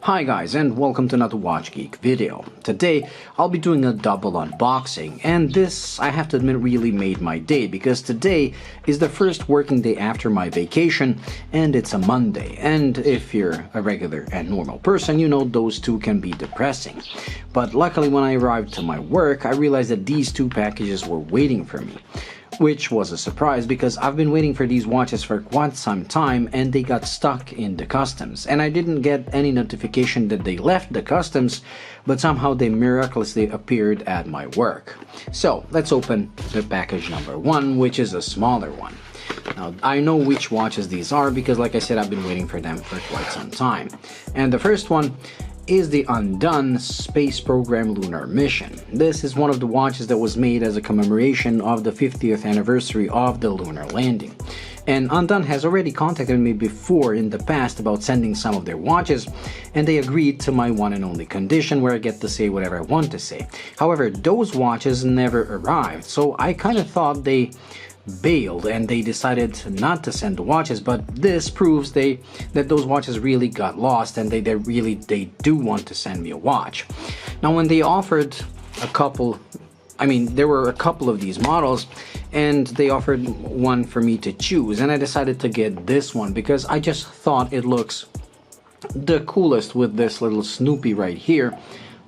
Hi guys, and welcome to another Watch Geek video. Today I'll be doing a double unboxing, and this, I have to admit, really made my day because today is the first working day after my vacation and it's a Monday, and if you're a regular and normal person, you know those two can be depressing. But luckily when I arrived to my work, I realized that these two packages were waiting for me, which was a surprise because I've been waiting for these watches for quite some time and they got stuck in the customs, and I didn't get any notification that they left the customs, but somehow they miraculously appeared at my work. So let's open the package number one, which is a smaller one. Now I know which watches these are because, like I said, I've been waiting for them for quite some time. And the first one is the Undone Space Program Lunar Mission. This is one of the watches that was made as a commemoration of the 50th anniversary of the lunar landing. And Undone has already contacted me before in the past about sending some of their watches, and they agreed to my one and only condition where I get to say whatever I want to say. However, those watches never arrived, so I kind of thought they bailed and they decided not to send the watches, but this proves that those watches really got lost and they do want to send me a watch. Now when they offered a couple, there were a couple of these models and they offered one for me to choose, and I decided to get this one because I just thought it looks the coolest with this little Snoopy right here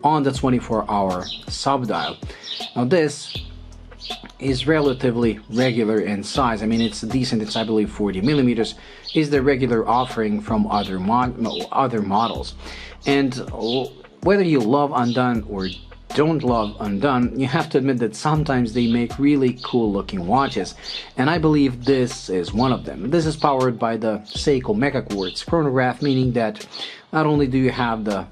on the 24-hour subdial. Now this is relatively regular in size. It's decent. It's, I believe, 40 millimeters is the regular offering from other models. And whether you love Undone or don't love Undone, you have to admit that sometimes they make really cool looking watches, and I believe this is one of them. This is powered by the Seiko Mecha Quartz chronograph, meaning that not only do you have the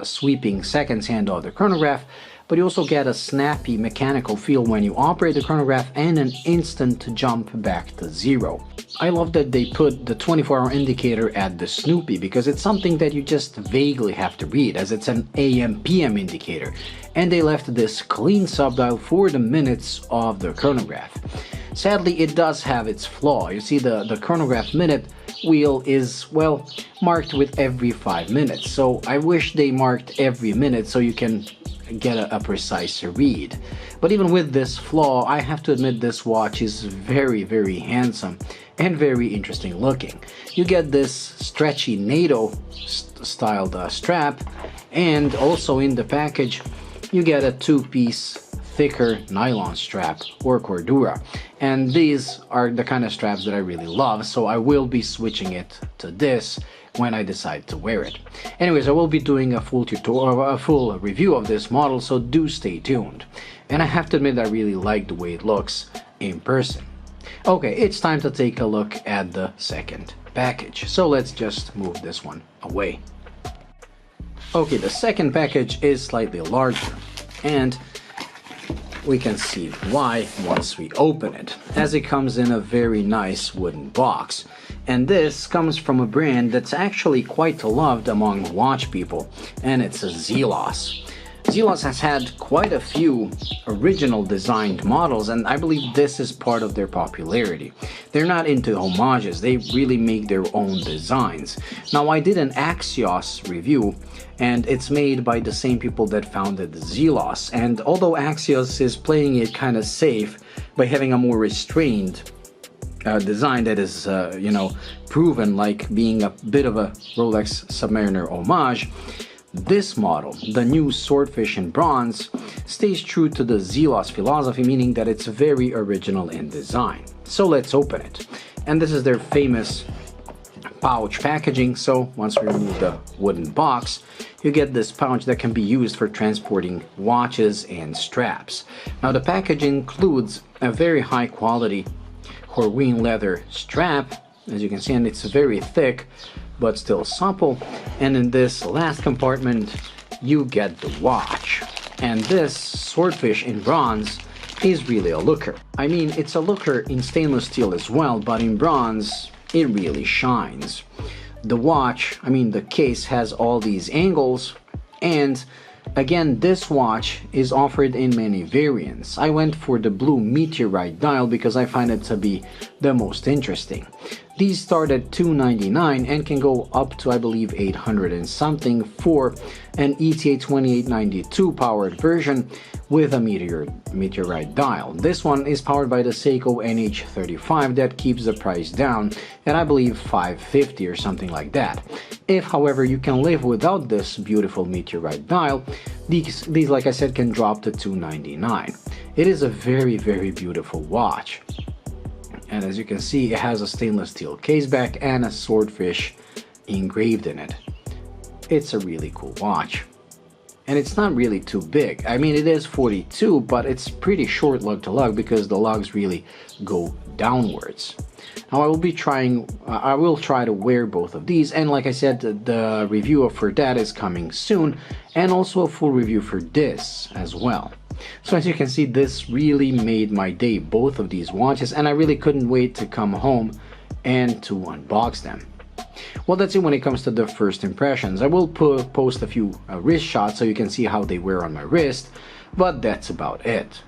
sweeping seconds hand of the chronograph, but you also get a snappy mechanical feel when you operate the chronograph and an instant jump back to zero. I love that they put the 24-hour indicator at the Snoopy because it's something that you just vaguely have to read, as it's an AM/PM indicator, and they left this clean subdial for the minutes of the chronograph. Sadly, it does have its flaw. You see, the chronograph minute wheel is, well, marked with every 5 minutes, so I wish they marked every minute so you can get a precise read. But even with this flaw, I have to admit this watch is very handsome and very interesting looking. You get this stretchy NATO styled strap, and also in the package you get a two-piece thicker nylon strap or cordura, and these are the kind of straps that I really love, so I will be switching it to this when I decide to wear it. Anyways, I will be doing a full review of this model, so do stay tuned. And I have to admit I really like the way it looks in person. Okay, it's time to take a look at the second package, so let's just move this one away. Okay, the second package is slightly larger, and we can see why once we open it, as it comes in a very nice wooden box. And this comes from a brand that's actually quite loved among watch people, and it's a Zelos. Zelos has had quite a few original designed models, and I believe this is part of their popularity. They're not into homages, they really make their own designs. Now, I did an Axios review, and it's made by the same people that founded Zelos, and although Axios is playing it kind of safe by having a more restrained design that is, proven like being a bit of a Rolex Submariner homage, this model, the new Swordfish in bronze, stays true to the Zelos philosophy, meaning that it's very original in design. So let's open it. And this is their famous pouch packaging, so once we remove the wooden box, you get this pouch that can be used for transporting watches and straps. Now the package includes a very high quality Horween leather strap, as you can see, and it's very thick but still supple. And in this last compartment you get the watch, and this Swordfish in bronze is really a looker. It's a looker in stainless steel as well, but in bronze it really shines. The watch, the case has all these angles, and again, this watch is offered in many variants. I went for the blue meteorite dial because I find it to be the most interesting. These start at $299 and can go up to, I believe, $800 and something for an ETA 2892 powered version with a meteorite dial. This one is powered by the Seiko NH35 that keeps the price down at, I believe, $550 or something like that. If, however, you can live without this beautiful meteorite dial, these like I said, can drop to $299. It is a very, very beautiful watch. And as you can see, it has a stainless steel caseback and a swordfish engraved in it. It's a really cool watch. And it's not really too big. I mean, it is 42, but it's pretty short lug to lug because the lugs really go downwards. Now I will try to wear both of these, and like I said, the review for that is coming soon, and also a full review for this as well. So as you can see, this really made my day, both of these watches, and I really couldn't wait to come home and to unbox them. Well, that's it when it comes to the first impressions. I will post a few wrist shots so you can see how they wear on my wrist, but that's about it.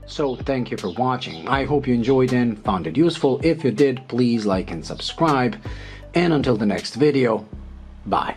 So thank you for watching. I hope you enjoyed and found it useful. If you did, please like and subscribe. And until the next video, bye.